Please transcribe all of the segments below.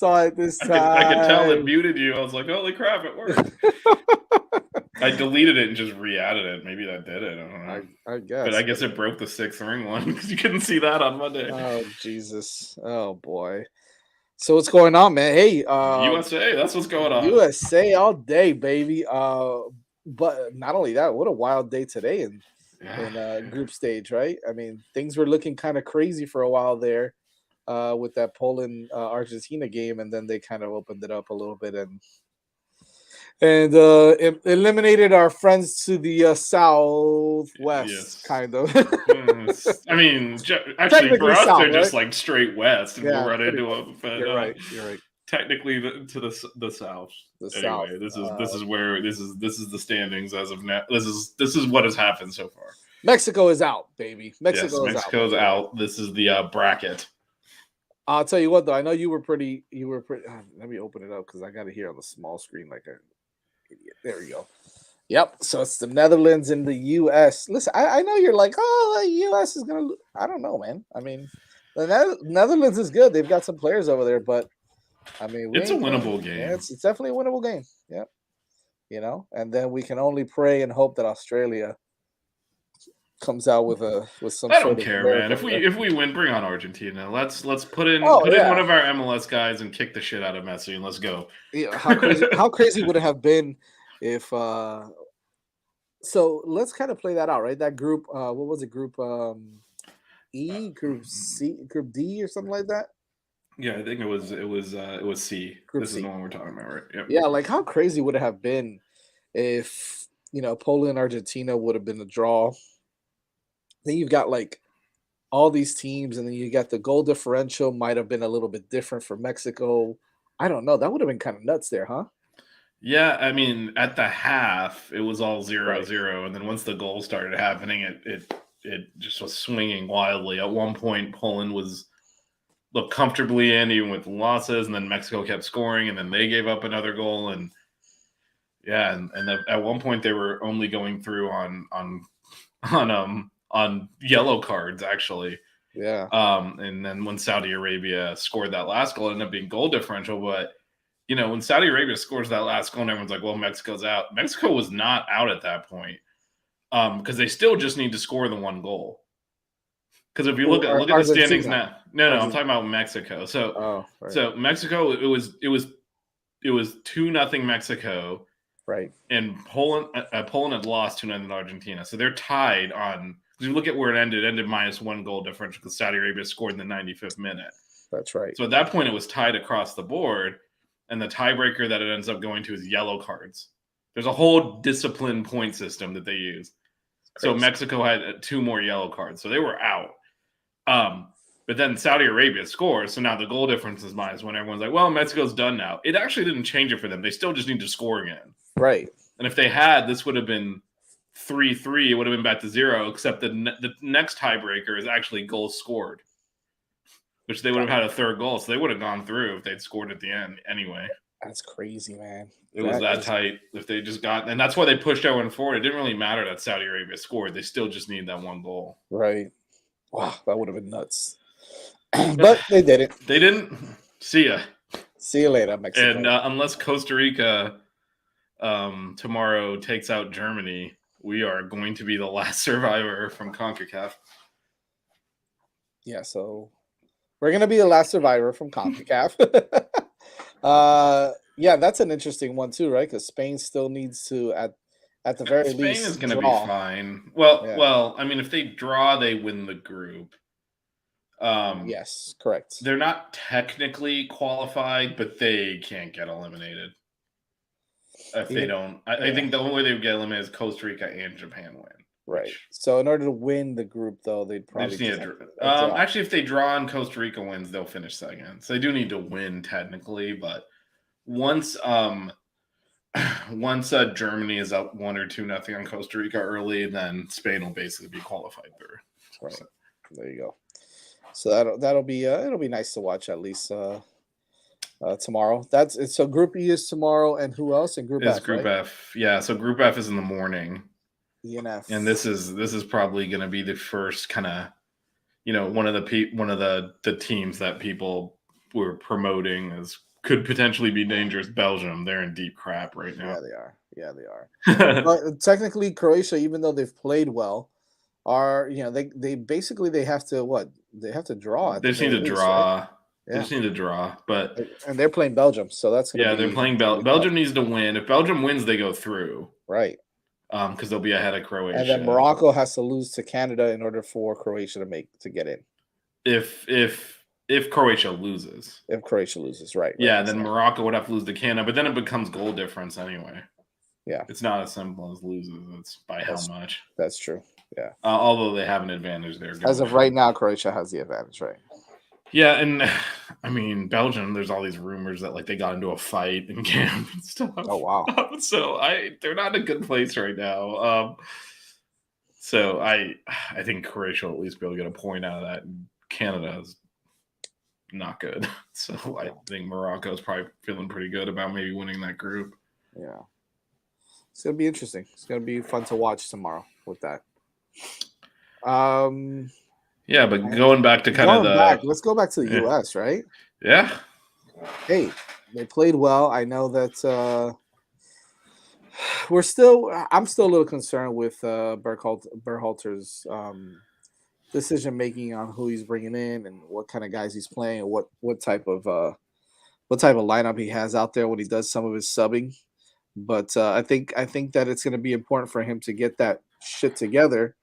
saw it this I could tell it time. muted you. I was like, holy crap, it worked. I deleted it and just re-added it. Maybe that did it. I don't know. I guess. But I guess it broke the 6th ring one because you couldn't see that on Monday. Oh, Jesus. Oh, boy. So what's going on, man? Hey, USA, that's what's going on. USA all day, baby. But not only that, what a wild day today in group stage, right? I mean, things were looking kind of crazy for a while there with that Poland Argentina game, and then they kind of opened it up a little bit and eliminated our friends to the southwest, Yes. kind of. I mean, actually, for us, south, they're right? just like straight west, and we'll run pretty into much. them. But, You're right. You're right. Technically, to the south. South. This is where this is the standings as of now. This is what has happened so far. Mexico is out, baby. Mexico's out. This is the bracket. I'll tell you what, though. I know you were pretty. Let me open it up because I got it here on the small screen like an idiot. There we go. Yep. So it's the Netherlands and the U.S. Listen, I know you're like, oh, the U.S. is gonna. I don't know, man. I mean, the Netherlands is good. They've got some players over there, but I mean, it's a winnable game. Yeah, it's definitely a winnable game. Yep. And then we can only pray and hope that Australia comes out with some. I don't care, man. If we win, bring on Argentina. Let's put in in one of our MLS guys and kick the shit out of Messi and let's go. Yeah, how crazy would it have been if? So let's kind of play that out, right? That group, what was it? Group E, Group C, Group D, or something like that. Yeah, I think it was C. Group this C. is the one we're talking about, right? Yep. Yeah, like how crazy would it have been if Poland and Argentina would have been a draw? Then you've got like all these teams, and then you got the goal differential might have been a little bit different for Mexico. I don't know. That would have been kind of nuts there, huh? Yeah, I mean, at the half, it was all 0-0, and then once the goal started happening, it just was swinging wildly. At one point, Poland looked comfortably in, even with losses, and then Mexico kept scoring, and then they gave up another goal, and at one point they were only going through on yellow cards, actually. Yeah. And then when Saudi Arabia scored that last goal, it ended up being goal differential, but when Saudi Arabia scores that last goal and everyone's like, well, Mexico's out. Mexico was not out at that point because they still just need to score the one goal. Because if you look at the standings now, no, I'm talking about Mexico. So, So Mexico, it was 2-0 Mexico, right? And Poland had lost 2-0 Argentina, so they're tied on. Because you look at where it ended -1 goal differential because Saudi Arabia scored in the 95th minute. That's right. So at that point, it was tied across the board. And the tiebreaker that it ends up going to is yellow cards. There's a whole discipline point system that they use. So Mexico had 2 more yellow cards. So they were out. But then Saudi Arabia scores. So now the goal difference is -1. Everyone's like, well, Mexico's done now. It actually didn't change it for them. They still just need to score again. Right. And if they had, this would have been 3-3. It would have been back to 0, except the next tiebreaker is actually goals scored, which they would have had a third goal. So they would have gone through if they'd scored at the end anyway. That's crazy, man. It was that tight. If they just got, and that's why they pushed everyone forward. It didn't really matter that Saudi Arabia scored. They still just need that one goal. Right. Wow, that would have been nuts. But they didn't. They didn't. See ya. See you later, Mexico. And unless Costa Rica tomorrow takes out Germany, we are going to be the last survivor from CONCACAF. Yeah, so we're going to be the last survivor from CONCACAF. Yeah, that's an interesting one too, right? Because Spain still needs to, at the very least, Spain is going to be fine. Well, I mean, if they draw, they win the group. Yes, correct. They're not technically qualified, but they can't get eliminated if they don't. I think the only way they would get eliminated is Costa Rica and Japan win. Right. So in order to win the group, though, they'd probably just need a draw. Actually, if they draw and Costa Rica wins, they'll finish second. So they do need to win technically, but once Germany is up 1 or 2-0 on Costa Rica early, then Spain will basically be qualified third. Right. So there you go. So that'll be it'll be nice to watch at least tomorrow. So Group E is tomorrow, and who else in Group F? Group F. Yeah, so Group F is in the morning. E and F. And this is probably going to be the first kind of, one of the teams that people were promoting as could potentially be dangerous. Belgium, they're in deep crap right Yeah, now. they are. Yeah, they are. But technically, Croatia, even though they've played well, are they basically they have to what? They have to draw at They the just need very to least, right? draw. They Yeah, just need to draw. But and they're playing Belgium, so that's yeah, they're playing gonna be tough, Belgium needs to win. If Belgium wins, they go through. right? Because they'll be ahead of And then Croatia. Morocco has to lose to Canada in order for Croatia to get in. If Croatia loses. If Croatia loses, right? Yeah, then exactly. Morocco would have to lose to Canada, but then it becomes goal difference anyway. Yeah, It's not as simple as loses. It's by how much. That's true. Yeah. Although they have an advantage there. As of right now, Croatia has the advantage, right? Yeah, and I mean Belgium. There's all these rumors that like they got into a fight in camp and stuff. Oh wow. So they're not in a good place right now. So I think Croatia will at least be able to get a point out of that. And Canada is not good. So I think Morocco is probably feeling pretty good about maybe winning that group. Yeah. It's gonna be interesting. It's gonna be fun to watch tomorrow with that. Yeah, but going back to kind of let's go back to the US, right? Yeah. Hey, they played well. I know that I'm still a little concerned with Berhalter's decision making on who he's bringing in and what kind of guys he's playing, and what type of lineup he has out there when he does some of his subbing. But I think that it's going to be important for him to get that shit together,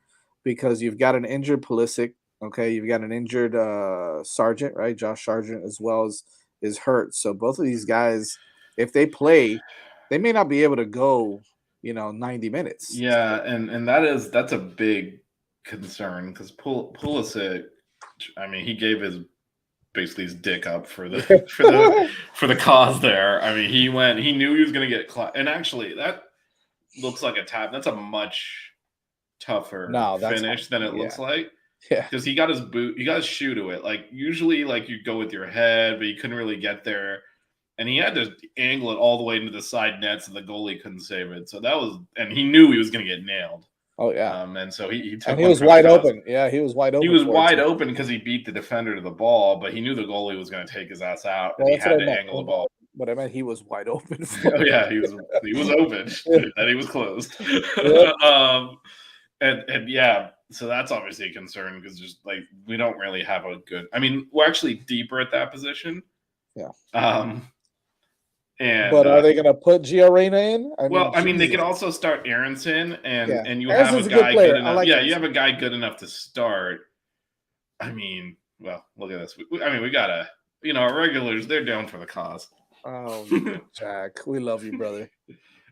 because you've got an injured Pulisic, okay, you've got an injured Sargent, right? Josh Sargent as well as is hurt. So both of these guys, if they play, they may not be able to go, 90 minutes. Yeah, and that's a big concern because Pulisic, I mean, he gave basically his dick up for the cause there. I mean, he knew he was going to get and actually that looks like a tap. That's a much tougher finish than it looks like. Yeah, because he got his shoe to it. Like usually, like you go with your head, but he couldn't really get there, and he had to angle it all the way into the side nets, and the goalie couldn't save it. So that was, and he knew he was going to get nailed. Oh yeah, and so he took. And he was wide open. Yeah, he was wide open. He was wide open because he beat the defender to the ball, but he knew the goalie was going to take his ass out, and he had to angle the ball. But I meant he was wide open. Oh yeah, he was open, and he was closed. And yeah, so that's obviously a concern because just like we don't really have a good. I mean, we're actually deeper at that position. Yeah. But are they going to put Gio Reyna in? I mean, they could also start Aronson, and you Aaronson's have a guy good enough. Like you have a guy good enough to start. I mean, well, look at this. We gotta, our regulars, they're down for the cause. Oh, Jack, we love you, brother.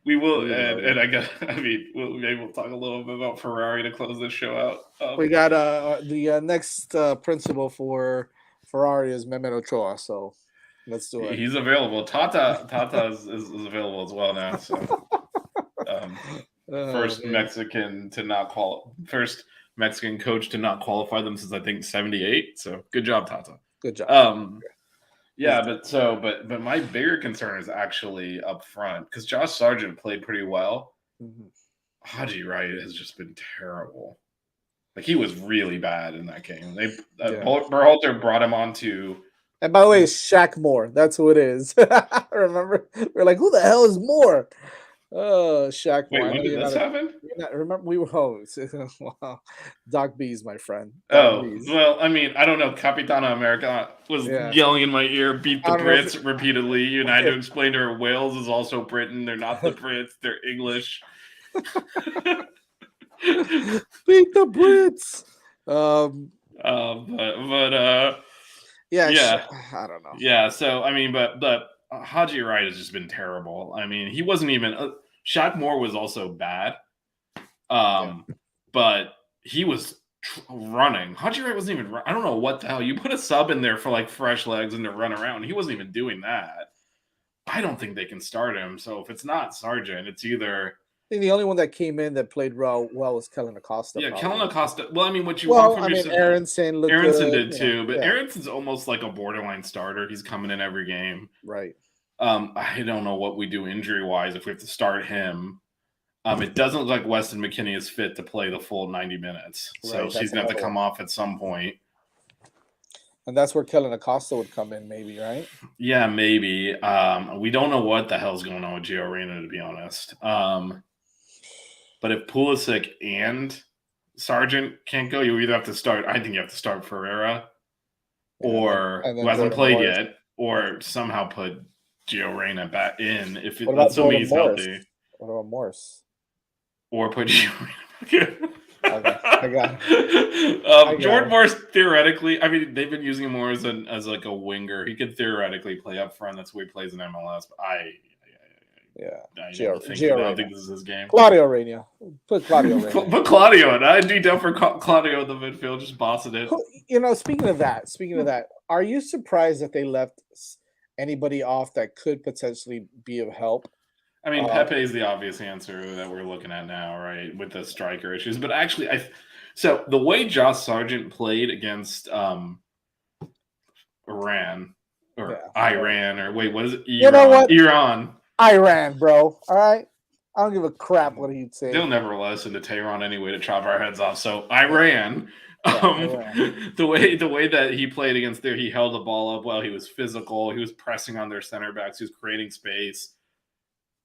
We will, we'll talk a little bit about Ferrari to close this show out. We got the next principal for Ferrari is Mehmet Ochoa, so let's do it. He's available. Tata is available as well now. So, first Mexican coach to not qualify them since I think 1978. So good job, Tata. Good job. Yeah, but my bigger concern is actually up front because Josh Sargent played pretty well. Mm-hmm. Haji Wright has just been terrible. Like he was really bad in that game. Berhalter brought him on to. And by the way, it's Shaq Moore. That's who it is. Remember, we're like, who the hell is Moore? Oh, Shaq Moore. Wait, when did this happen? Remember, we were wow. Doc B's, my friend. Well, I mean, I don't know. Capitana America was yelling in my ear, beat the Brits repeatedly, and I had to explain to her Wales is also Britain. They're not the Brits. They're English. Beat the Brits. Yeah, I don't know. Yeah, so I mean, but Haji Wright has just been terrible. I mean, he wasn't even. Shaq Moore was also bad, but he was running. Haji Wright wasn't even. I don't know what the hell. You put a sub in there for like fresh legs and to run around. He wasn't even doing that. I don't think they can start him. So if it's not Sargent, it's either. I think the only one that came in that played well was Kellyn Acosta. Yeah, Kellyn Acosta. Well, I mean, what you want from yourself. Aronson did too, but Aronson's almost like a borderline starter. He's coming in every game. Right. I don't know what we do injury-wise if we have to start him. It doesn't look like Weston McKennie is fit to play the full 90 minutes. So she's going to have to come off at some point. And that's where Kellen Acosta would come in, maybe, right? Yeah, maybe. We don't know what the hell's going on with Gio Reyna, to be honest. But if Pulisic and Sargent can't go, you either have to start. I think you have to start Ferreira, or and who then hasn't Jordan played Morris. yet, or somehow put Gio Reyna back in if What about assuming Jordan he's Morris? healthy, What about Morris? or put Gio Reyna back in. Okay, I got it. Jordan Morris theoretically, I mean, they've been using him more as like a winger. He could theoretically play up front. That's where he plays in MLS. But I don't think this is his game. Claudio Reyna. Put Claudio Reyna. Put Claudio in. I'd be down for Claudio in the midfield, just bossing it. You know, speaking of that, are you surprised that they left anybody off that could potentially be of help? I mean, Pepe is the obvious answer that we're looking at now, right? With the striker issues. But actually, so the way Josh Sargent played against Iran, or wait, what is it? Iran. You know what? Iran, bro. All right. I don't give a crap what he'd say. They'll never listen to Tehran anyway to chop our heads off. So Iran. The way that he played against there, he held the ball up well. He was physical. He was pressing on their center backs. He was creating space.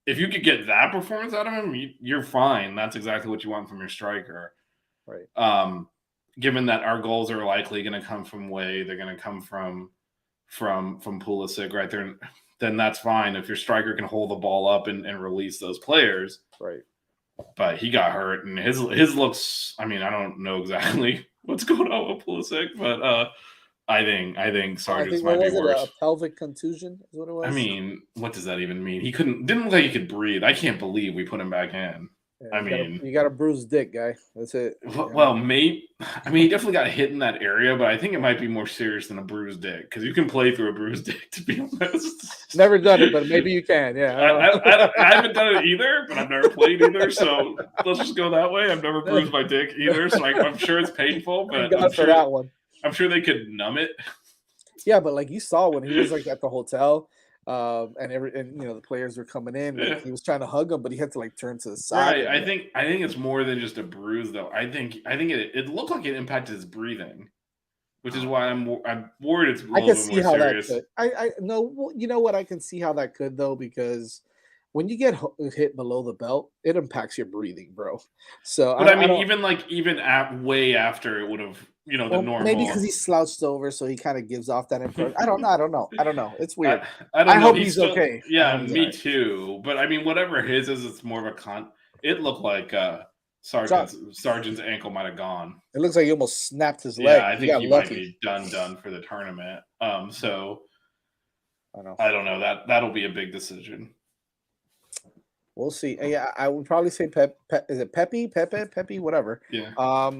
If you could get that performance out of him, you're fine. That's exactly what you want from your striker. Right. Given that our goals are likely going to come from Way, they're going to come from Pulisic right there, then that's fine. If your striker can hold the ball up and release those players. Right. But he got hurt, and his looks. I mean, I don't know exactly what's going on with Pulisic, but I think Sargent's might be worse. A pelvic contusion is what it was. I mean, what does that even mean? Didn't look like he could breathe. I can't believe we put him back in. Yeah, you got a bruised dick, guy. That's it. Well, he definitely got hit in that area, but I think it might be more serious than a bruised dick because you can play through a bruised dick. To be honest, never done it, but maybe you can. Yeah, I haven't done it either, but I've never played either. So let's just go that way. I've never bruised my dick either, so I'm sure it's painful. But that one. I'm sure they could numb it. Yeah, but like you saw when he was like at the hotel. And the players were coming in. Like, he was trying to hug him, but he had to like turn to the side. Right. I think it's more than just a bruise, though. I think it looked like it impacted his breathing, which is why I'm worried it's a little bit more serious. That could. I know. You know what? I can see how that could though, because when you get hit below the belt, it impacts your breathing, bro. So, but I mean, even way after it would have. The normal. Maybe because he slouched over, so he kind of gives off that impression. I don't know. It's weird. I hope he's okay. Yeah, me too. But I mean, whatever his is, it's more of a It looked like Sargent's ankle might have gone. It looks like he almost snapped his leg. Yeah, I think he might be done for the tournament. So I don't know. That'll be a big decision. We'll see. Yeah, I would probably say is it Pepe, whatever. Yeah.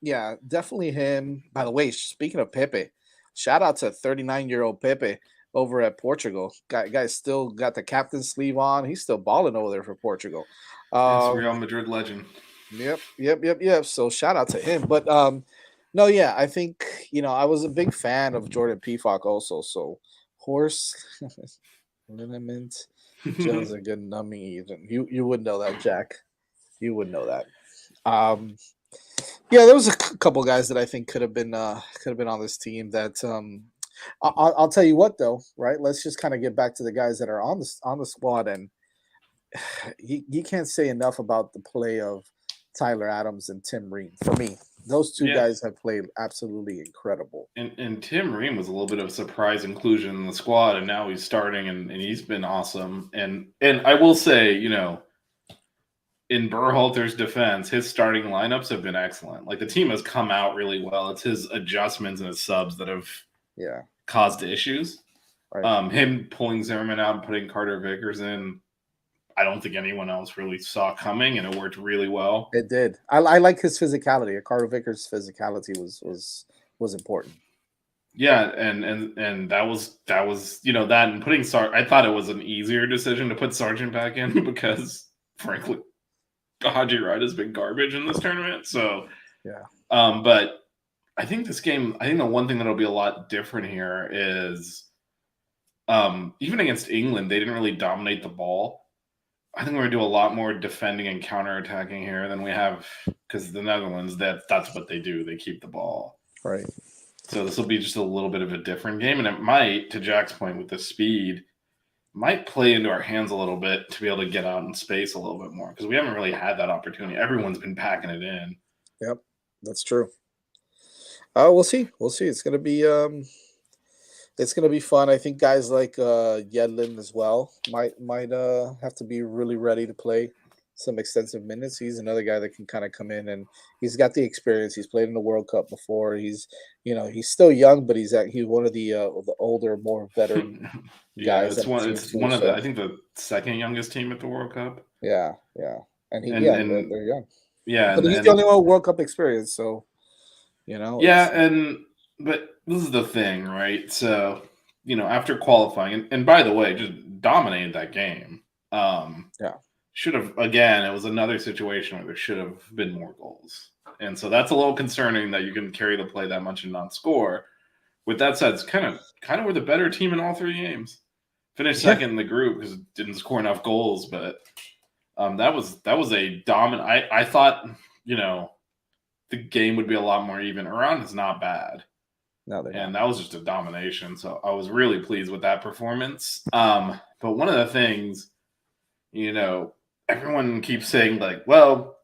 Yeah, definitely him. By the way, speaking of Pepe, shout out to 39-year-old Pepe over at Portugal. Guy still got the captain's sleeve on. He's still balling over there for Portugal. Real Madrid legend. Yep. So shout out to him. But no, yeah, I think I was a big fan of Jordan Pefok also. So horse liniment is a good numbing even. You would know that, Jack. You would know that. Yeah, there was a couple guys that I think could have been on this team. That I'll tell you what though, right? Let's just kind of get back to the guys that are on the squad, and you can't say enough about the play of Tyler Adams and Tim Ream. For me, those two guys have played absolutely incredible. And Tim Ream was a little bit of a surprise inclusion in the squad, and now he's starting, and he's been awesome. And I will say, in Berhalter's defense, his starting lineups have been excellent. Like the team has come out really well. It's his adjustments and his subs that have caused issues. Right. Him pulling Zimmerman out and putting Carter Vickers in, I don't think anyone else really saw coming, and it worked really well. It did. I like his physicality. Carter Vickers' physicality was important. Yeah, and that was that, and putting I thought it was an easier decision to put Sargent back in because, frankly, Haji Wright has been garbage in this tournament. So yeah. But I think this game, the one thing that'll be a lot different here is even against England, they didn't really dominate the ball. I think we're gonna do a lot more defending and counterattacking here than we have, because the Netherlands, that's what they do. They keep the ball. Right. So this will be just a little bit of a different game, and it might, to Jack's point with the speed, might play into our hands a little bit to be able to get out in space a little bit more because we haven't really had that opportunity. Everyone's been packing it in. Yep, that's true. We'll see. We'll see. It's gonna be fun. I think guys like Yedlin as well might have to be really ready to play some extensive minutes. He's another guy that can kind of come in and he's got the experience. He's played in the World Cup before. He's still young, but he's one of the older, more veteran Yeah, guys. it's on the one. team It's too, one of the. so I think the second youngest team at the World Cup, yeah, yeah, and and they're young, yeah, but he's the and only one with World Cup experience. So yeah, it's and but this is the thing, right? So after qualifying, and by the way, just dominated that game. yeah, Should have again. It was another situation where there should have been more goals, and so that's a little concerning that you can carry the play that much and not score. With that said, it's kind of we're the better team in all three games. Finished yeah. second in the group because it didn't score enough goals, but that was a dominant. I thought the game would be a lot more even. Iran is not bad, No, they're and not. that was just a domination. So I was really pleased with that performance. But one of the things, everyone keeps saying like, well,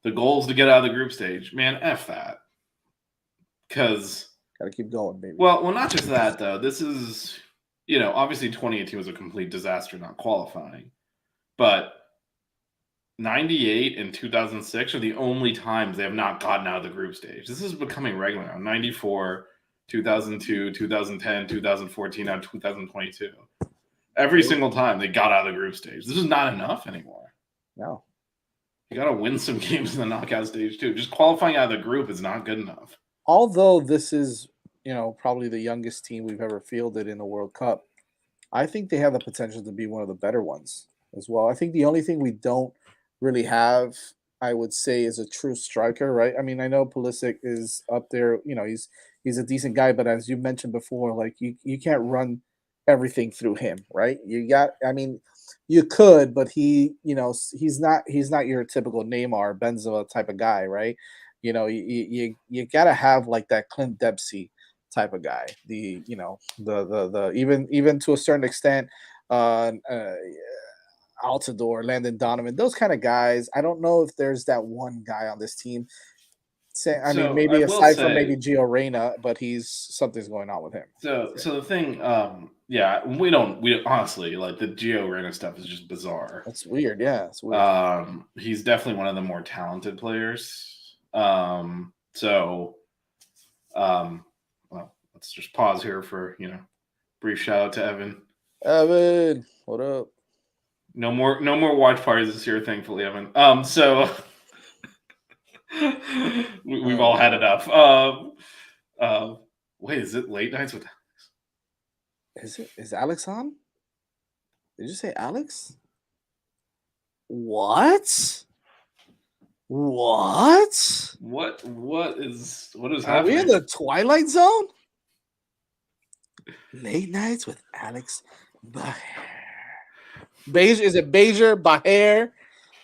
the goal is to get out of the group stage. Man, f that, because Got to keep going, baby. well, not just that though. This is obviously 2018 was a complete disaster not qualifying, but 98 and 2006 are the only times they have not gotten out of the group stage. This is becoming regular now. 94, 2002, 2010, 2014, and 2022. Every single time they got out of the group stage. This is not enough anymore. No. You got to win some games in the knockout stage too. Just qualifying out of the group is not good enough. Although this is, probably the youngest team we've ever fielded in the World Cup, I think they have the potential to be one of the better ones as well. I think the only thing we don't really have, I would say, is a true striker, right? I mean, I know Pulisic is up there, he's a decent guy, but as you mentioned before, like you can't run everything through him, right? I mean, you could, but he's not your typical Neymar, Benzema type of guy, right? You gotta have like that Clint Dempsey type of guy. The even to a certain extent, Altidore, Landon Donovan, those kind of guys. I don't know if there's that one guy on this team. I mean, So I maybe will aside from maybe say, Gio Reyna, but something's going on with him. so the thing, yeah, we honestly like the Gio Reyna stuff is just bizarre. That's weird. Yeah, it's weird. He's definitely one of the more talented players. Well, let's just pause here for brief shout out to Evan. Evan, what up? No more watch parties this year, thankfully, Evan. So we've all had enough. Wait, is it late nights with? Is Alex on? Did you say Alex? What? What? What is Are happening? we in the Twilight Zone? Late nights with Alex Baher. Is it Bejer, Baher?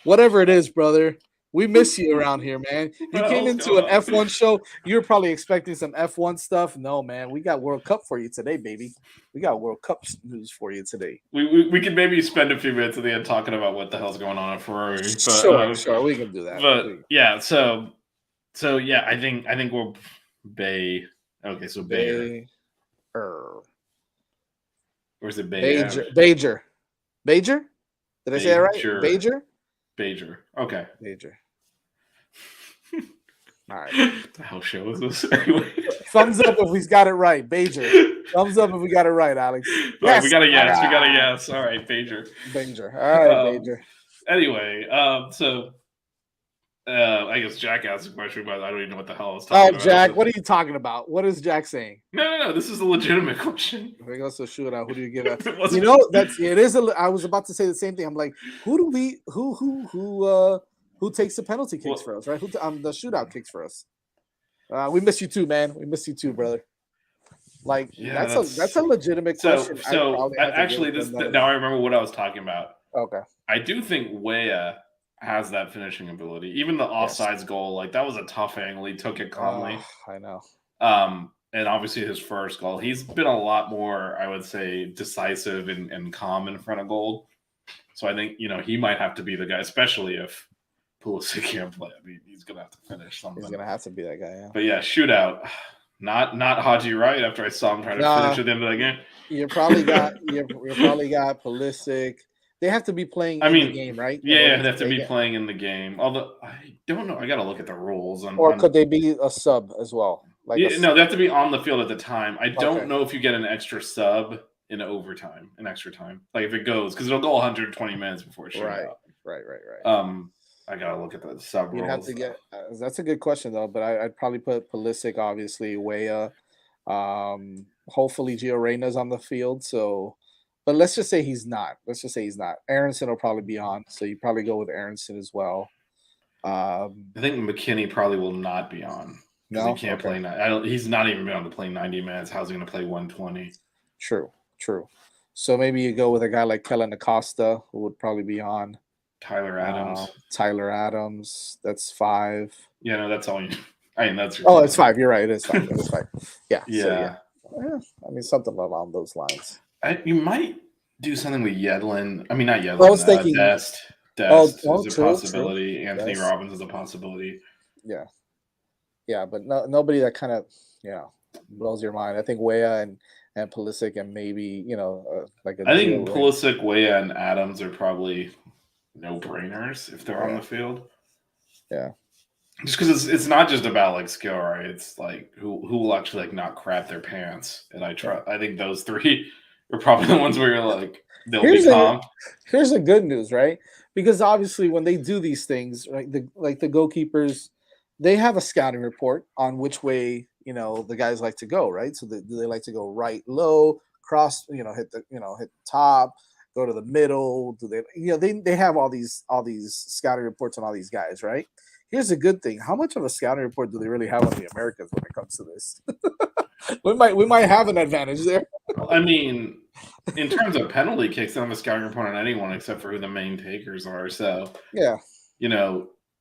Whatever it is, brother. We miss you around here, man. You came into an F1 show. You're probably expecting some F1 stuff. No, man. We got World Cup for you today, baby. We got World Cup news for you today. We could maybe spend a few minutes at the end talking about what the hell's going on at Ferrari. But, sure, we can do that. But yeah, so yeah, I think we're Bay. Okay, so Bayer. Or is it Bay? Bejer. Bejer? Did I say that right? Bejer? Bejer. Okay. Bejer. All right. What the hell show is this? Anyway. Thumbs up if we got it right. Bejer. Thumbs up if we got it right, Alex. Yes. We got a yes. We got a yes. All right, Bejer. Bejer. All right, Bejer. Anyway, I guess Jack asked a question, but I don't even know what the hell I was talking about. Oh, Jack, what are you talking about? What is Jack saying? No. This is a legitimate question. If it goes to a shootout, who do you give it? It is. I was about to say the same thing. I'm like, who takes the penalty kicks for us, right? The shootout kicks for us. We miss you too, man. We miss you too, brother. Like that's a legitimate question. So actually, now I remember what I was talking about. Okay. I do think Weah has that finishing ability. Even the offsides goal, like that was a tough angle. He took it calmly. I know. and obviously his first goal. He's been a lot more, I would say, decisive and calm in front of goal. So I think he might have to be the guy, especially if Pulisic can't play. I mean, he's gonna have to finish something. He's gonna have to be that guy. Yeah. But yeah, shootout. Not Haji Wright after I saw him try to finish at the end of the game. You probably got Pulisic. They have to be playing the game, right? Yeah, they have to be playing in the game. Although I don't know, I got to look at the rules. Could they be a sub as well? No, they have to be on the field at the time. I don't know if you get an extra sub in overtime, in extra time. Like if it goes, because it'll go 120 minutes before it shoots out. Right. I gotta look at the sub rules. You'd have to get. That's a good question though, but I'd probably put Pulisic, obviously, Weah. Hopefully Gio Reyna's on the field. So, but let's just say he's not. Aronson will probably be on, so you probably go with Aronson as well. I think McKinney probably will not be on. No, he can't play. He's not even been able to play 90 minutes. How's he going to play 120? True. So maybe you go with a guy like Kellen Acosta, who would probably be on. Tyler Adams. That's 5. Yeah, no, that's all you. I mean, that's. Oh, it's 5. You're right. It is 5. It's 5. Yeah. Yeah. So, yeah. I mean, something along those lines. You might do something with Yedlin. I mean, not Yedlin. I was thinking Dest is a possibility. True. Anthony Robbins is a possibility. Yeah, but nobody that kind of blows your mind. I think Weah and Pulisic and maybe like I think Pulisic, Weah, and Adams are probably no-brainers if they're on the field. Yeah. Just because it's not just about like skill, right? It's like who will actually like not crap their pants. And I think those 3 are probably the ones where you're like they'll be calm. Here's the good news, right? Because obviously when they do these things, right, the goalkeepers, they have a scouting report on which way the guys like to go, right? So do they like to go right, low, cross, hit the top, go to the middle? Do they they have all these scouting reports on all these guys, right? Here's a good thing. How much of a scouting report do they really have on the Americans when it comes to this? we might have an advantage there. I mean, in terms of penalty kicks, they don't have a scouting report on anyone except for who the main takers are. So yeah,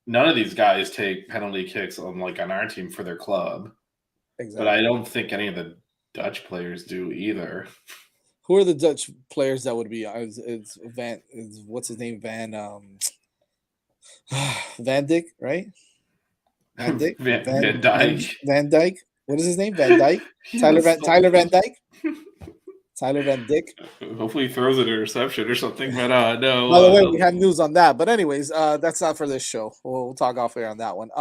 none of these guys take penalty kicks on our team for their club. Exactly. But I don't think any of the Dutch players do either. Who are the Dutch players that would be? It's what's his name? Van Dijk, right? Van Dijk. Van Dijk. What is his name? Van Dijk. Tyler Van Dijk. Tyler Van Dijk. Hopefully he throws an interception or something, but no. By the way, we have news on that. But anyways, that's not for this show. We'll talk off air on that one.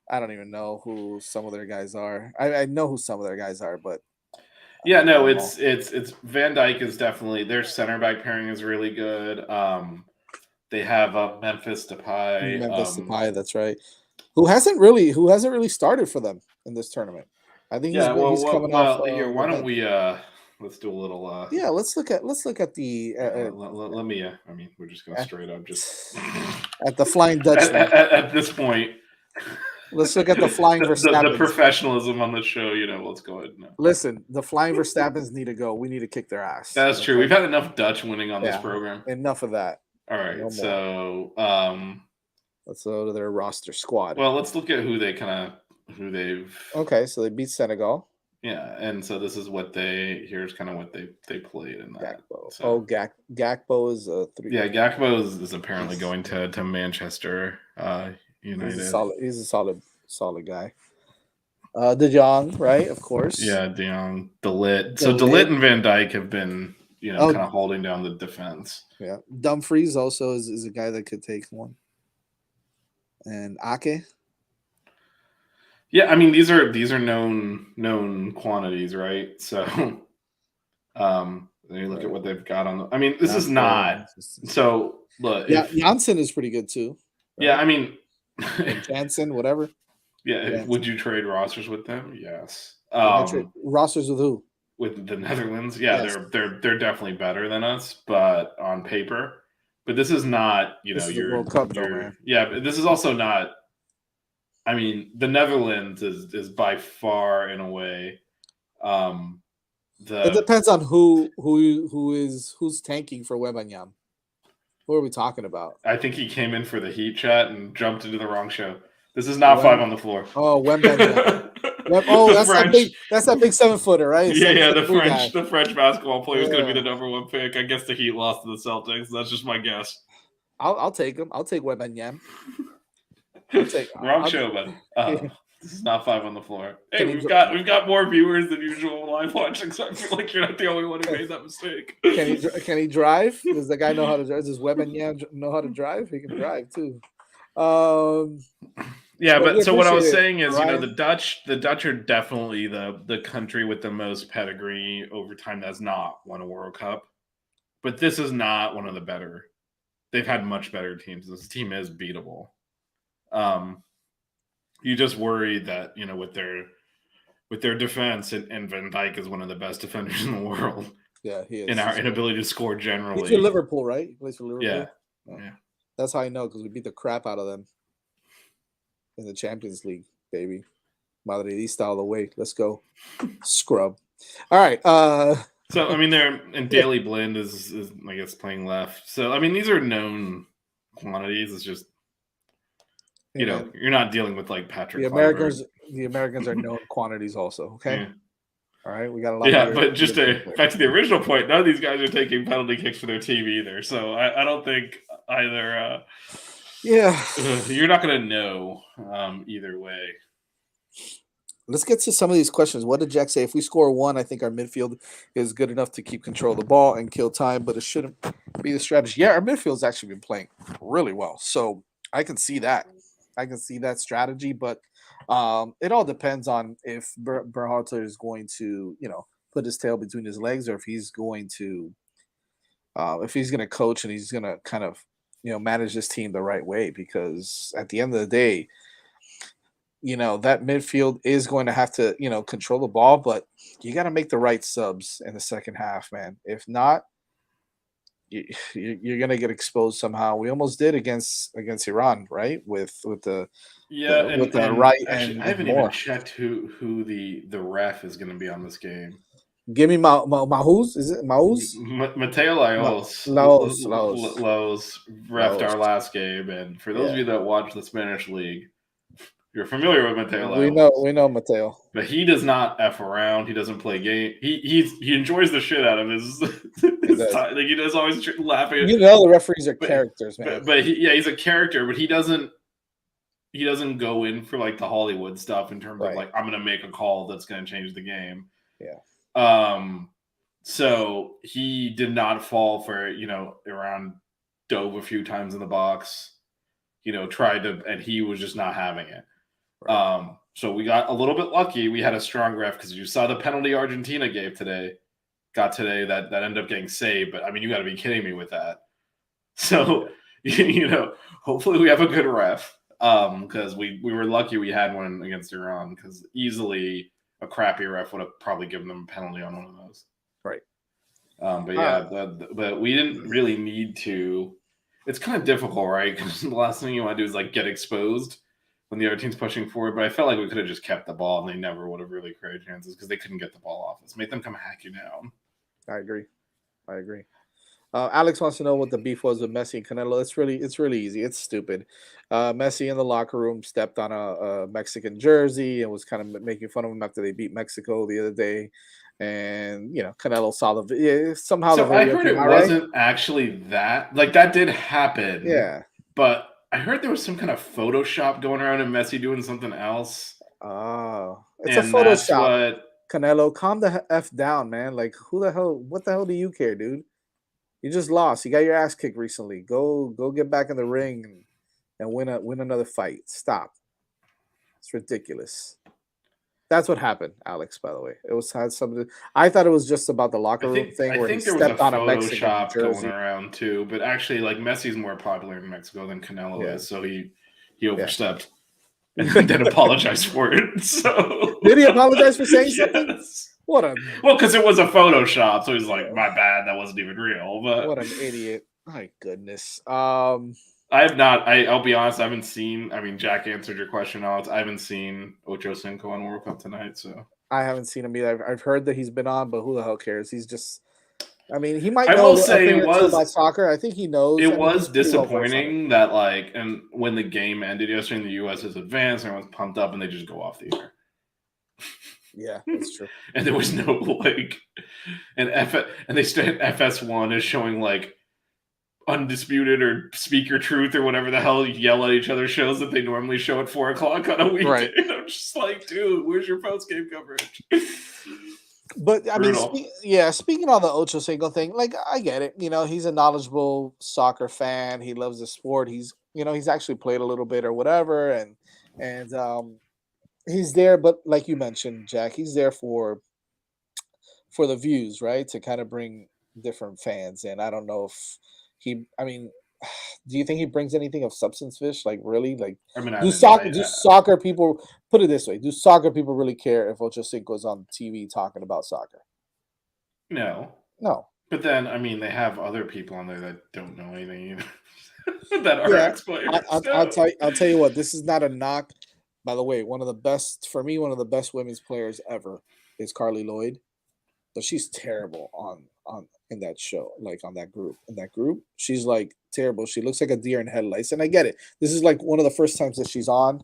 I don't even know who some of their guys are. I know who some of their guys are, but yeah, no, it's Van Dijk is definitely their center back pairing is really good. They have Memphis Depay. That's right. Who hasn't really started for them in this tournament. I think he's coming off. Here, why don't we let's do a little let's look at the let me I mean, we're just going to straight up just at the Flying Dutch at this point. Let's look at the Flying Verstappen. The professionalism on the show, let's go ahead now. Listen, the Flying Verstappens need to go. We need to kick their ass. That's true. We've had enough Dutch winning on this program. Enough of that. All right, so let's go to their roster squad. Well, let's look at who they've. Okay, so they beat Senegal. Yeah, and so this is what here's kind of what they played in that. Gakpo. So. Gakpo is a 3. Yeah, Gakpo is apparently going to Manchester United. He's a solid guy. De Jong, right? Of course. Yeah, De Jong, De Ligt. So De Ligt and Van Dijk have been, kind of holding down the defense. Yeah, Dumfries also is a guy that could take one. And Ake. Yeah, I mean these are known quantities, right? So, you look at what they've got on. I mean, this is not. So look, Janssen is pretty good too. Right? Yeah, I mean. Jansen, whatever. Yeah, would you trade rosters with them? Yes. Rosters with who? With the Netherlands. Yeah, yes. They're definitely better than us, but on paper. But this is not, this is your World Cup, though, man. Yeah, but this is also not. I mean, the Netherlands is by far in a way. It depends on who's tanking for Wembanyama. What are we talking about? I think he came in for the Heat chat and jumped into the wrong show. This is not 5 on the floor. Oh, Wembanyama. Oh, that's that big 7-footer, right? Yeah, the French basketball player is going to be the number 1 pick. I guess the Heat lost to the Celtics. That's just my guess. I'll take him. I'll take Wembanyama. Wrong show, but this is not 5 on the floor. Hey, we've got more viewers than usual live watching, so I feel like you're not the only one who made that mistake. Can he drive? Does the guy know how to drive? Does Wembanyama know how to drive? He can drive too. Yeah, but so what I was saying is, Ryan, the Dutch are definitely the country with the most pedigree over time that's not won a World Cup. But this is not one of the better. They've had much better teams. This team is beatable. You just worry that, with their defense, and Van Dijk is one of the best defenders in the world. Yeah, he is. And our inability to score generally. He's for Liverpool, right? He plays for Liverpool. Yeah. That's how I know, because we beat the crap out of them in the Champions League, baby. Madridista all the way. Let's go. Scrub. All right. So, they're in Daily Blind is I guess playing left. So, these are known quantities. It's just, you're not dealing with like Patrick. The Americans are known quantities also. Okay. Yeah. All right. We got a lot. Yeah, but just back to the original point, none of these guys are taking penalty kicks for their team either. So I don't think either. You're not going to know either way. Let's get to some of these questions. What did Jack say? If we score 1, I think our midfield is good enough to keep control of the ball and kill time, but it shouldn't be the strategy. Yeah, our midfield's actually been playing really well. So I can see that. I can see that strategy, but it all depends on if Berhalter is going to, put his tail between his legs, or if he's going to coach and he's going to kind of, manage this team the right way. Because at the end of the day, that midfield is going to have to, control the ball, but you got to make the right subs in the second half, man. If not, you're going to get exposed somehow. We almost did against Iran, right? With the right. Actually, I haven't even checked who the ref is going to be on this game. Give me Mahuz. Is it Mahuz? Mateo Laos refed our last game, and for those of you that watch the Spanish league, you're familiar with Mateo Laos. We know Mateo, but he does not f around. He doesn't play game. He enjoys the shit out of his time. Like, he does always laughing. The referees are characters, man. But he's a character, but he doesn't go in for like the Hollywood stuff in terms of like, I'm going to make a call that's going to change the game. Yeah. So he did not fall for, Iran dove a few times in the box, tried to, and he was just not having it. Right. So we got a little bit lucky. We had a strong ref, because you saw the penalty Argentina got today that ended up getting saved. But you got to be kidding me with that. So, hopefully we have a good ref. Because we were lucky we had one against Iran, because easily a crappy ref would have probably given them a penalty on one of those. Right. But we didn't really need to. It's kind of difficult, right? Because the last thing you want to do is like get exposed when the other team's pushing forward. But I felt like we could have just kept the ball, and they never would have really created chances because they couldn't get the ball off us. Make them come hack you down. I agree. Alex wants to know what the beef was with Messi and Canelo. It's really easy. It's stupid. Messi in the locker room stepped on a Mexican jersey and was kind of making fun of him after they beat Mexico the other day. And Canelo saw the video somehow. So I heard it wasn't actually that. Like, that did happen. Yeah. But I heard there was some kind of Photoshop going around and Messi doing something else. Oh, it's a Photoshop. Canelo, calm the F down, man. Like, what the hell do you care, dude? You just lost. You got your ass kicked recently. Go get back in the ring and win another fight. Stop. It's ridiculous. That's what happened, Alex, by the way. Had something. I thought it was just about the locker room thing where he stepped on a Mexican jersey going around too, but actually, like, Messi's more popular in Mexico than Canelo is, so he overstepped and then apologized for it. So did he apologize for saying something? Yes. Because it was a Photoshop, so he's like, my bad, that wasn't even real. But what an idiot! My goodness. I have not. I'll be honest. I haven't seen. Jack answered your question, Alex. I haven't seen Ocho Cinco on World Cup tonight, so I haven't seen him either. I've heard that he's been on, but who the hell cares? He's just I mean, he might I know will a say thing or two about soccer. I think he knows. it I mean, was he's pretty well versed on it. disappointing that like, and when the game ended yesterday, and the U.S. is advanced, everyone's pumped up, and they just go off the air. Yeah, that's true. And there was no like, and they stayed FS1 is showing like Undisputed or Speaker Truth or whatever the hell yell at each other shows that they normally show at 4:00 on a weekday. Right. I'm just like, dude, where's your post game coverage? But I mean, Brutal. speaking on the Ocho Cinco thing, like I get it. You know, he's a knowledgeable soccer fan. He loves the sport. He's actually played a little bit or whatever, and he's there. But like you mentioned, Jack, he's there for the views, right? To kind of bring different fans in. I don't know if I mean, do you think he brings anything of substance, Fish? Like really? Like I mean, I do didn't say soccer people put it this way? Do soccer people really care if Ocho Cinco's on TV talking about soccer? no. No. But then, I mean, they have other people on there that don't know anything either, that are Yeah. ex-players. I'll tell you what, this is not a knock. By the way, one of the best for me, one of the best women's players ever is Carly Lloyd. But she's terrible on in that show, like on that group. In that group, she's like terrible. She looks like a deer in headlights, and I get it. This is like one of the first times that she's on.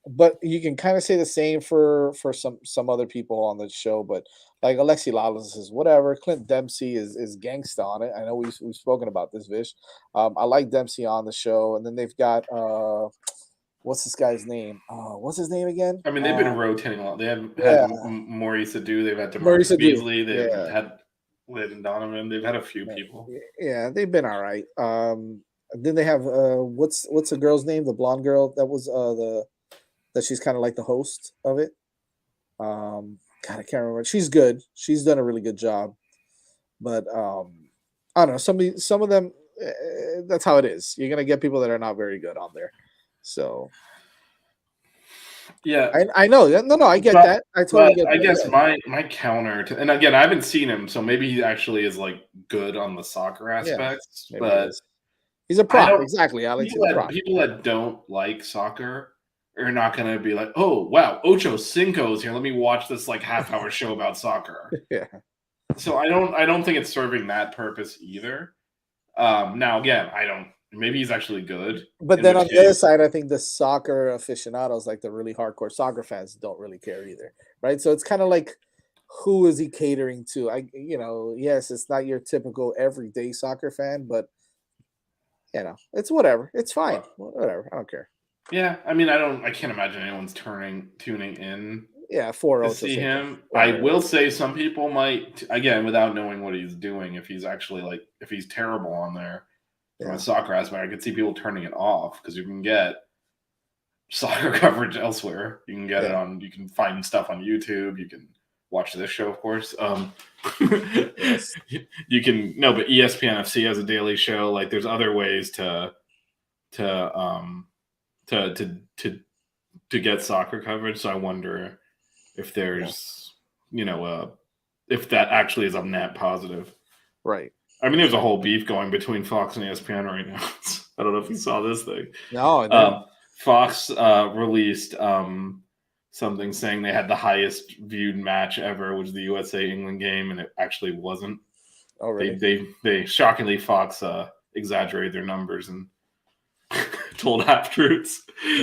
But you can kind of say the same for some other people on the show. But like Alexi Lalas is whatever. Clint Dempsey is gangsta on it. I know we've spoken about this, Vish. I like Dempsey on the show, and then they've got what's this guy's name? What's his name again? I mean, they've been rotating a lot. They had Yeah, Maurice Adu, they've had Maurice DeMarcus Adu. Beasley, they've Yeah, had Landon Donovan, they've had a few yeah, people. yeah, they've been all right. Then they have what's the girl's name? The blonde girl that was the that she's kind of like the host of it. God, I can't remember. She's good. She's done a really good job. But I don't know. Some of them, that's how it is. You're gonna get people that are not very good on there. So Yeah, I know. No, I get but that. I totally get I that. guess Yeah, my counter to, and again, I haven't seen him, so maybe he actually is like good on the soccer yeah, aspects, maybe he but is. He's a I prop, don't exactly, Alex. He's a prop. people that don't like soccer are not going to be like, oh wow, Ocho Cinco's here. Let me watch this like half-hour show about soccer. Yeah. So I don't think it's serving that purpose either. Now again, I don't. Maybe he's actually good. But In then which on the other case, side, I think the soccer aficionados, like the really hardcore soccer fans, don't really care either, right? So it's kind of like, who is he catering to? Yes, it's not your typical everyday soccer fan, but it's whatever. It's fine. Whatever. I don't care. yeah. I mean, I can't imagine anyone's tuning in Yeah, for to Ocho see Cinco. him. I Right. will say some people might, again, without knowing what he's doing, if he's actually like, if he's terrible on there from Yeah. a soccer aspect, I could see people turning it off because you can get soccer coverage elsewhere. You can get it Yeah. on, you can find stuff on YouTube. You can watch this show, of course. Yes. You can, no, but ESPN FC has a daily show. Like there's other ways to, to, to, to, to get soccer coverage. So I wonder if there's, if that actually is a net positive. Right. I mean, there's a whole beef going between Fox and ESPN right now. I don't know if you saw this thing. No, I didn't. Fox released something saying they had the highest viewed match ever, which was the USA England game, and it actually wasn't. Oh, really? They shockingly, Fox exaggerated their numbers and told half truths,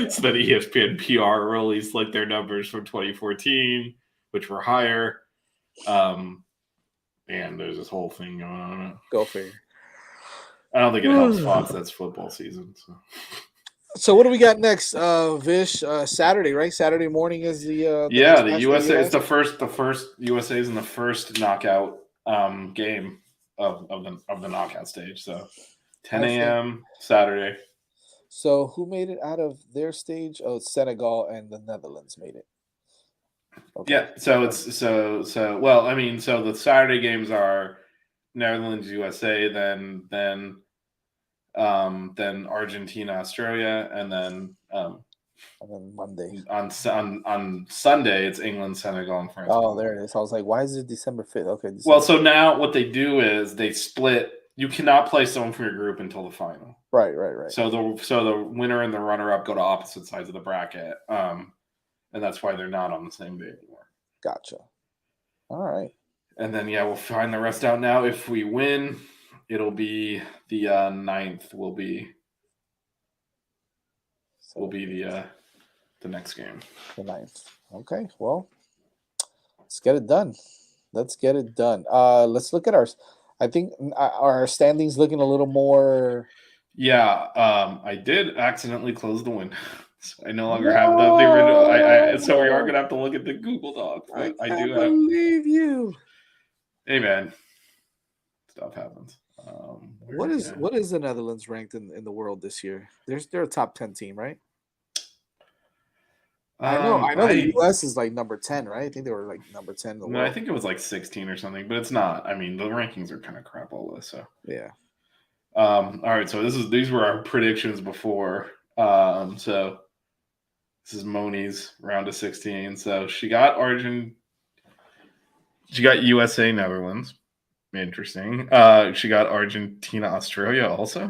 so that ESPN PR released like their numbers from 2014, which were higher. And there's this whole thing going on. Go figure. I don't think it helps Fox. That's football season. So what do we got next, Vish? Saturday, right? Saturday morning is the next The match for USA. US? It's the first USA is in the first knockout game of the knockout stage. So 10 a.m. Saturday. So who made it out of their stage? Oh, it's Senegal and the Netherlands made it. Okay. Yeah. So it's so well. I mean, so the Saturday games are Netherlands, USA, then Argentina, Australia, and then Monday. on Sunday it's England, Senegal, and France. Oh, there it is. I was like, why is it December 5th? Okay. Well, so now what they do is they split. You cannot play someone from your group until the final. Right. So the winner and the runner up go to opposite sides of the bracket, and that's why they're not on the same day anymore. Gotcha. All right. And then we'll find the rest out now. If we win, it'll be the 9th. Will be the next game. The 9th. Okay, well, let's get it done. Let's get it done. Let's look at ours. I think our standings looking a little more. Yeah, I did accidentally close the window. So I no longer have the original. So we are gonna have to look at the Google Doc. But I do have. Believe you. Hey man, stuff happens. What is the Netherlands ranked in the world this year? They're a top 10 team, right? I know the US is like number 10, right? I think they were like number 10 in the world. I think it was like 16 or something, but it's not. I mean, the rankings are kind of crap all this. So yeah. All right, so these were our predictions before. So this is Moni's round of 16. So she got USA, Netherlands. Interesting. She got Argentina, Australia also.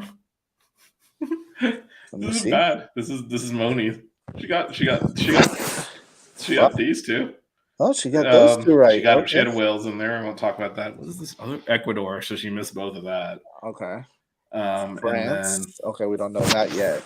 This is bad. This is Moni. She got these two. Oh, she got those two right. She had Wales in there. I won't talk about that. What is this other Ecuador? So she missed both of that. Okay. France. And then, okay, we don't know that yet.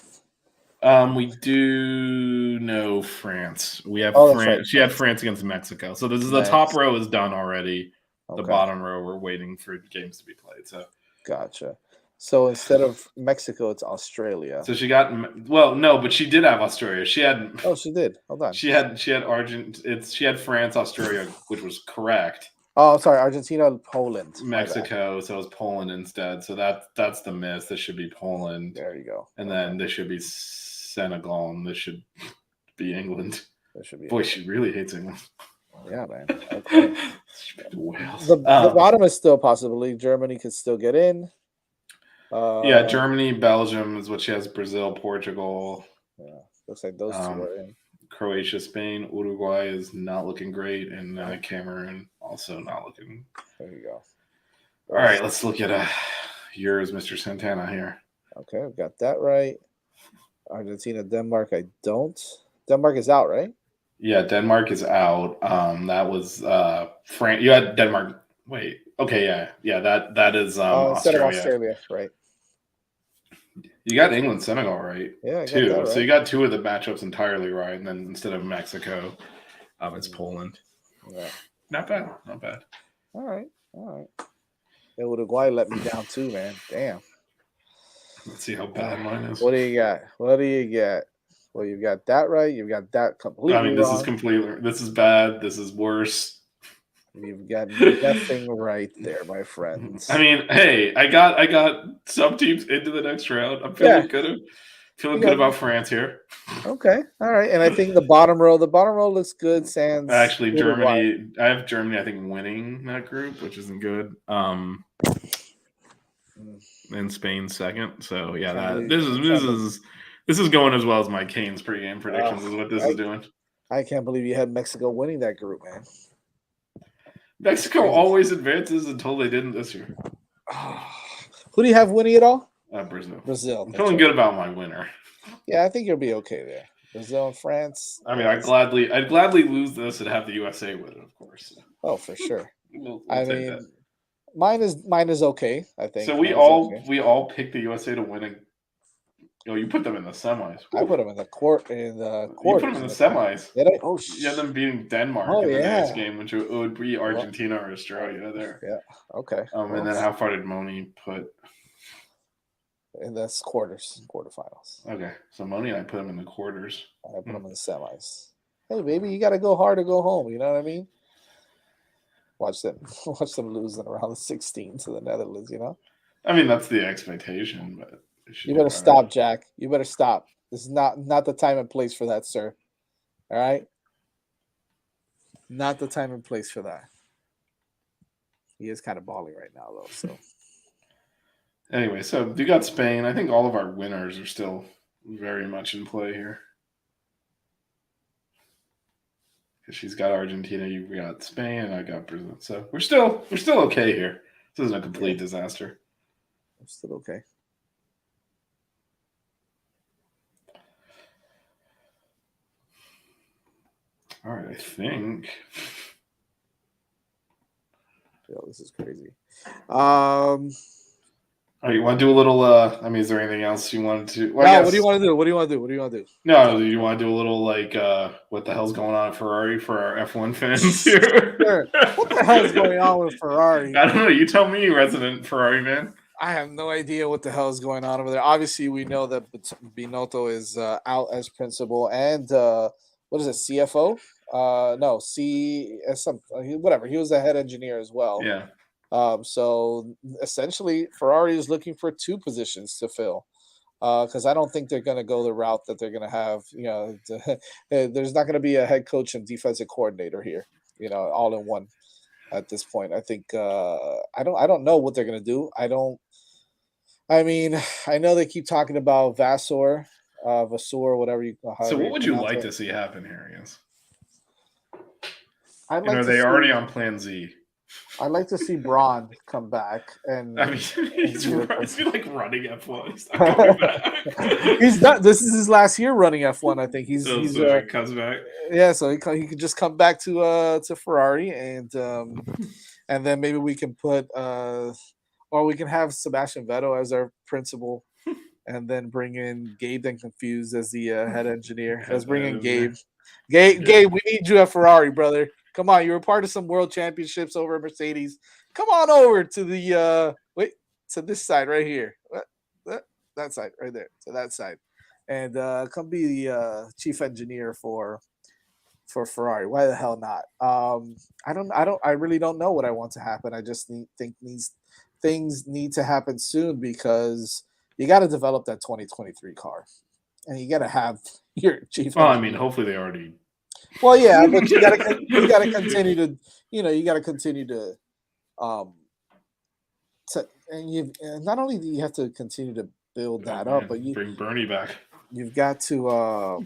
We do know France. We have France. Right. She had France against Mexico. So this is the top row is done already. Okay. The bottom row we're waiting for games to be played. So gotcha. So instead of Mexico, it's Australia. So she got no, but she did have Australia. She had. Oh, she did. Hold on. She had She had France, Australia, which was correct. Oh, sorry, Argentina, Poland, Mexico. So it was Poland instead. So that's the miss. This should be Poland. There you go. And then this should be Senegal, and this should be England. This should be. Boy, she really hates England. Yeah, man. Okay. The bottom is still possibly Germany could still get in. Germany, Belgium is what she has. Brazil, Portugal. Yeah, looks like those two are in. Croatia, Spain, Uruguay is not looking great, and Cameroon also not looking. There you go. All right, let's look at yours, Mr. Santana here. Okay, I've got that right. Argentina, Denmark. I don't. Denmark is out, right? Yeah, Denmark is out. That was France. You had Denmark. Wait. Okay. Yeah. That is instead of Australia, right? You got England, Senegal, right? Yeah, I got two. That right. So you got two of the matchups entirely right, and then instead of Mexico, it's Poland. Yeah. Not bad. All right. Yeah, Uruguay let me down too, man. Damn. Let's see how bad mine is. What do you got? Well, you got that right. You got that completely. I mean, this is completely. This is bad. This is worse. You've got nothing right there, my friends. I mean, hey, I got some teams into the next round. I'm feeling good. Feeling good about France here. Okay, all right. And I think the bottom row looks good. Sans actually Germany. I have Germany. I think winning that group, which isn't good. And Spain second. So yeah, this is going as well as my Canes pregame predictions. Is what this is doing. I can't believe you had Mexico winning that group, man. Mexico always advances until they didn't this year. Who do you have winning it all? Brazil. I'm feeling good about my winner. Yeah, I think you'll be okay there. Brazil and France. I mean, I'd gladly lose this and have the USA win it, of course. Oh, for sure. We'll take that. Mine is okay. I think. So we all picked the USA to win it. You put them in the semis. I put them in the court. You put them in the semis. Did I? Oh, you had them beating Denmark in the next game, which would be Argentina or Australia there. Yeah. Okay. And then how far did Moni put? In the quarterfinals. Okay, so Moni and I put them in the quarters. I put them in the semis. Hey, baby, you got to go hard to go home. You know what I mean? Watch them lose in around the 16 to the Netherlands. You know. I mean, that's the expectation, but. You better stop, Jack. You better stop. This is not the time and place for that, sir. All right? Not the time and place for that. He is kind of balling right now, though. So, anyway, so you got Spain. I think all of our winners are still very much in play here. Because she's got Argentina, you got Spain, and I got Brazil. So we're still okay here. This isn't a complete disaster. I'm still okay. All right, I think Yo, this is crazy. Oh, you want to do a little? I mean, is there anything else you wanted to? Well, No, what do you want to do? What do you want to do? What do you want to do? No, you want to do a little like what the hell's going on at Ferrari for our F1 fans here? Sure. What the hell is going on with Ferrari? I don't know. You tell me, resident Ferrari man. I have no idea what the hell is going on over there. Obviously, we know that Binotto is out as principal and what is it, CFO? No, whatever. He was a head engineer as well. Yeah. So essentially, Ferrari is looking for two positions to fill. Because I don't think they're going to go the route that they're going to have. There's not going to be a head coach and defensive coordinator here. All in one at this point. I think I don't know what they're going to do. I mean, I know they keep talking about Vasseur, whatever you. So, what would you like to see happen here? I guess. I'd like are they already on Plan Z? I'd like to see Braun come back, and I mean, is he like running F1? He's not coming back. He's not. This is his last year running F1. I think he's he comes back. Yeah, so he could just come back to Ferrari, and then maybe we can put or we can have Sebastian Vettel as our principal, and then bring in Gabe and Confused as the head engineer. Let's bring in Gabe. Gabe, we need you at Ferrari, brother. Come on, you were part of some world championships over at Mercedes. Come on over to the to this side right here. That side right there. To that side. And come be the chief engineer for Ferrari. Why the hell not? I really don't know what I want to happen. I just think these things need to happen soon because you got to develop that 2023 car. And you got to have your chief engineer. I mean, hopefully they already. Well, yeah, but you gotta continue to, you gotta continue to, and not only do you have to continue to build that up, but you bring Bernie back. You've got to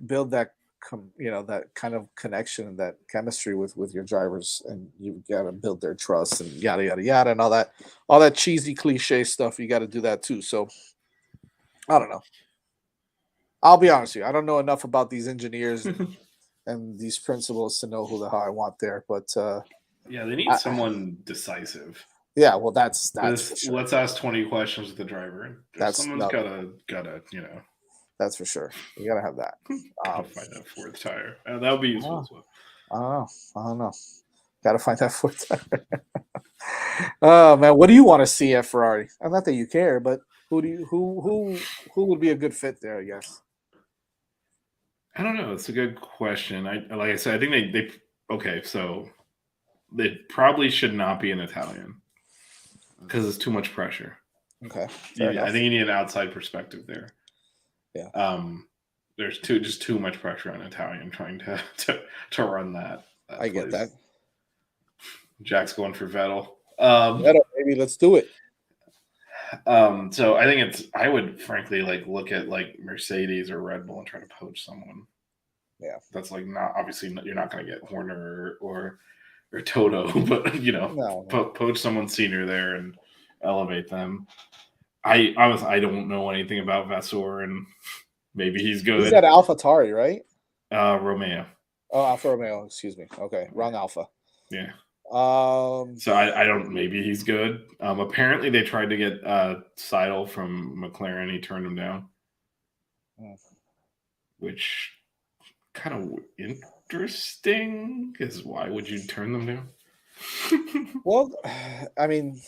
build that, that kind of connection, that chemistry with your drivers, and you've got to build their trust and yada yada yada, and all that cheesy cliche stuff. You got to do that too. So, I don't know. I'll be honest with you. I don't know enough about these engineers and these principals to know who the hell I want there. But yeah, they need someone decisive. Yeah, well, that's sure. Let's ask 20 questions with the driver. Someone's gotta, That's for sure. You gotta have that. Find that fourth tire. That would be useful as well. I don't know. Gotta find that fourth tire. Oh man, what do you want to see at Ferrari? Not that you care, but who would be a good fit there? I guess. I don't know. It's a good question. Like I said, I think they okay. So they probably should not be an Italian because it's too much pressure. Okay. I think you need an outside perspective there. Yeah. There's just too much pressure on Italian trying to run that. I get that. Jack's going for Vettel. Vettel, maybe let's do it. So I think I would frankly look at Mercedes or Red Bull and try to poach someone. Yeah. That's not obviously you're not going to get Horner or Toto, but poach someone senior there and elevate them. I don't know anything about Vasseur, and maybe he's good. He's at AlphaTauri, right? Romeo. Oh, Alfa Romeo. Excuse me. Okay, wrong Alpha. Yeah. So I don't. Maybe he's good. Apparently they tried to get Seidel from McLaren. He turned him down, which kind of interesting. Because why would you turn them down? Well, I mean,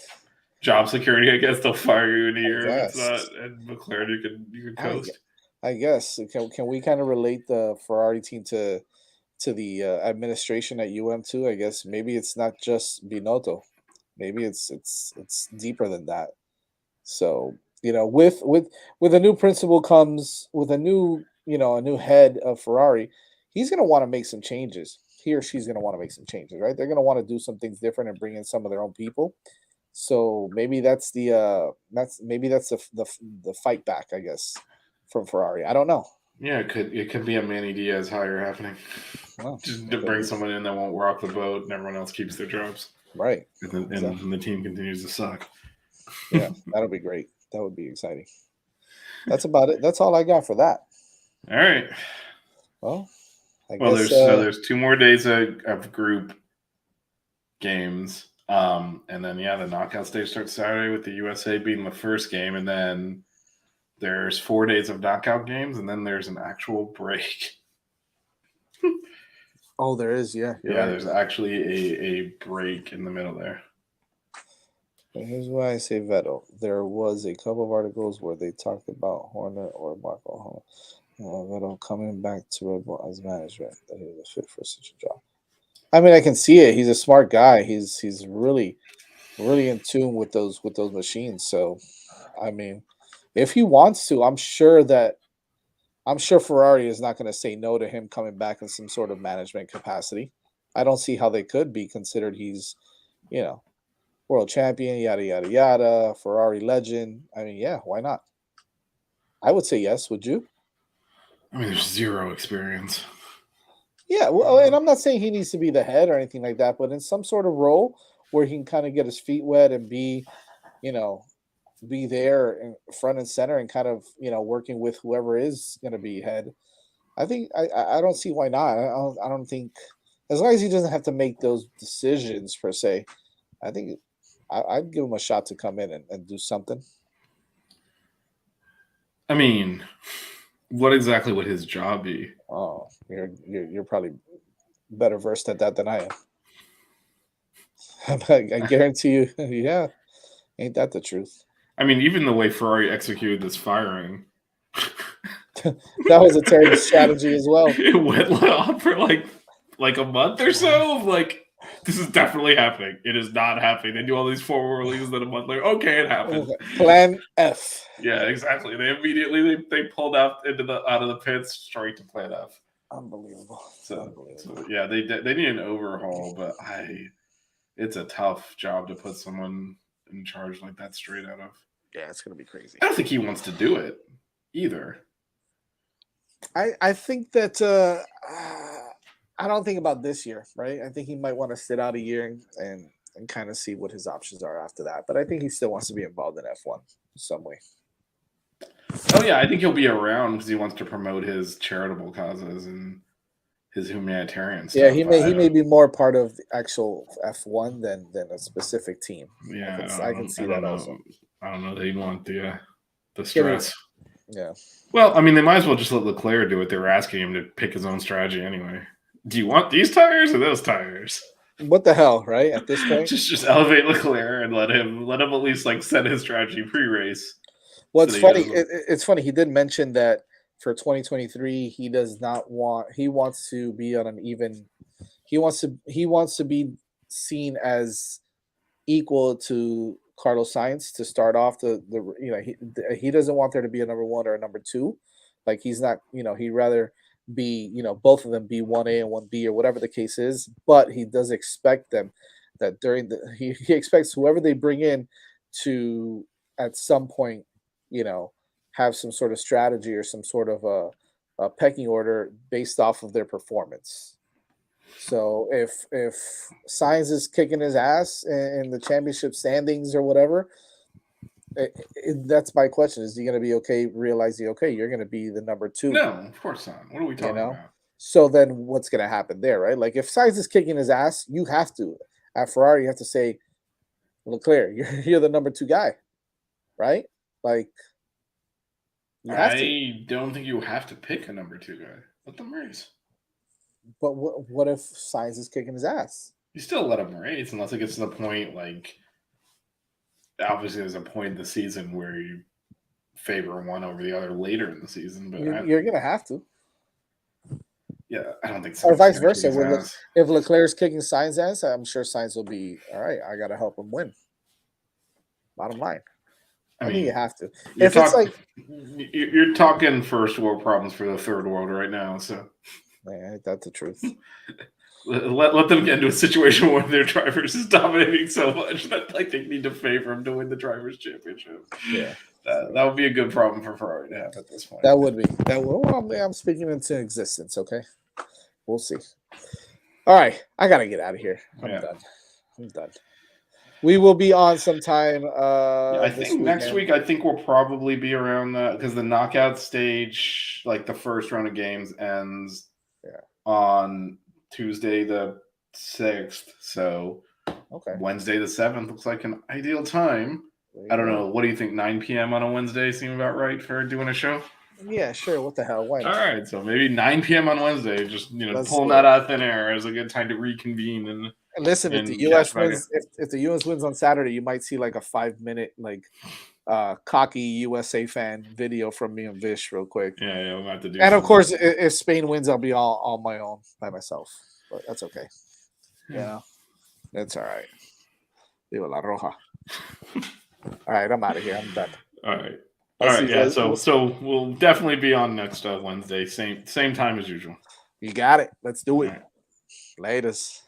job security. I guess they'll fire you in a year. If it's not at McLaren, you can coast. I guess. Can we kind of relate the Ferrari team to the administration at UM2? I guess maybe it's not just Binotto. Maybe it's deeper than that. So with a new principal comes with a new a new head of Ferrari. He's going to want to make some changes. He or she's going to want to make some changes, right? They're going to want to do some things different and bring in some of their own people. So maybe that's the fight back, I guess, from Ferrari. I don't know. Yeah, it could be a Manny Diaz hire happening. Well, just to bring someone in that won't rock the boat and everyone else keeps their jobs. Right. And the team continues to suck. Yeah, that'll be great. That would be exciting. That's about it. That's all I got for that. All right. Well, I guess there's 2 more days of group games. And then the knockout stage starts Saturday with the USA being the first game, and then there's 4 days of knockout games, and then there's an actual break. Oh, there is. Yeah, you're Yeah, right. there's actually a break in the middle there. And here's why I say Vettel. There was a couple of articles where they talked about Horner or Marco Vettel coming back to Red Bull as management, that he was a fit for such a job. I mean, I can see it. He's a smart guy. He's really in tune with those machines. So, I mean, if he wants to, I'm sure Ferrari is not going to say no to him coming back in some sort of management capacity. I don't see how they could be, considered he's, world champion, yada yada yada, Ferrari legend. I mean, yeah, why not? I would say yes. Would you? I mean, there's 0 experience. Yeah, well, and I'm not saying he needs to be the head or anything like that, but in some sort of role where he can kind of get his feet wet and be, be there in front and center and kind of, working with whoever is going to be head. I think I don't see why not. I don't think, as long as he doesn't have to make those decisions per se. I think I'd give him a shot to come in and do something. I mean, what exactly would his job be? Oh, you're probably better versed at that than I am. I guarantee you, yeah, ain't that the truth? I mean, even the way Ferrari executed this firing, that was a terrible strategy as well. It went on for like a month or so. Like, this is definitely happening. It is not happening. They do all these forward releases, then a month later, okay, it happened. Plan F. Yeah, exactly. They immediately they pulled out of the pits straight to Plan F. Unbelievable. So yeah, they need an overhaul, but it's a tough job to put someone in charge like that straight out of. Yeah, it's gonna be crazy. I don't think he wants to do it either. I think that I don't think about this year, right? I think he might want to sit out a year and kind of see what his options are after that. But I think he still wants to be involved in F1 in some way. Oh yeah, I think he'll be around because he wants to promote his charitable causes and his humanitarian stuff. Yeah, he may be more part of the actual F1 than a specific team. Yeah, I can see that also. I don't know that he'd want the stress. Yeah. Well, I mean, they might as well just let Leclerc do it. They were asking him to pick his own strategy anyway. Do you want these tires or those tires? What the hell, right? At this point, just elevate Leclerc and let him at least set his strategy pre-race. Well, it's funny. It's funny. He did mention that for 2023, he does not want. He wants to be on an even. He wants to be seen as equal to Carlos Sainz to start off he doesn't want there to be a number 1 or a number 2. Like, he's not, he'd rather be, both of them be 1A and 1B or whatever the case is, but he does expect them that he expects whoever they bring in to at some point, have some sort of strategy or some sort of a pecking order based off of their performance. So if Sainz is kicking his ass in the championship standings or whatever, that's my question: is he going to be okay? Realizing, okay, you're going to be the number 2? No, of course not. What are we talking about? So then, what's going to happen there, right? Like, if Sainz is kicking his ass, you have to at Ferrari, you have to say, Leclerc, you're the number 2 guy, right? Like, I don't think you have to pick a number 2 guy. Let them race. But what if Sainz is kicking his ass? You still let him race unless it gets to the point, obviously there's a point in the season where you favor one over the other later in the season. But you're going to have to. Yeah, I don't think so. Or vice versa. If Leclerc's kicking Sainz's ass, I'm sure Sainz will be, all right, I got to help him win. Bottom line. I mean, you have to. If it's you're talking first world problems for the third world right now, so. Man, that's the truth. Let them get into a situation where their drivers is dominating so much that they need to favor him to win the drivers' championship. Yeah, that would be a good problem for Ferrari to have at this point. That would be. Well, I'm speaking into existence. Okay, we'll see. All right, I gotta get out of here. I'm done. We will be on sometime. I think next week. I think we'll probably be around because the knockout stage, the first round of games, ends on Tuesday the 6th. So Okay. Wednesday the 7th looks like an ideal time. I don't know. What do you think? 9 p.m. on a Wednesday seem about right for doing a show? Yeah, sure. What the hell? Why All not? right, so maybe 9 p.m. on Wednesday. Just Let's pulling do that it. out of thin air as a good time to reconvene and Listen, if the and U.S. catch back wins, if the U.S. wins on Saturday, you might see like a 5-minute cocky USA fan video from me and Vish real quick. Yeah, we'll have to do. And of something. course, if Spain wins, I'll be all on my own by myself. But that's okay. Yeah, that's all right. Viva la Roja. All right, I'm out of here. I'm done. All right. I'll All see right, you yeah. guys. So we'll definitely be on next Wednesday, same time as usual. You got it. Let's do it. All right. Laters.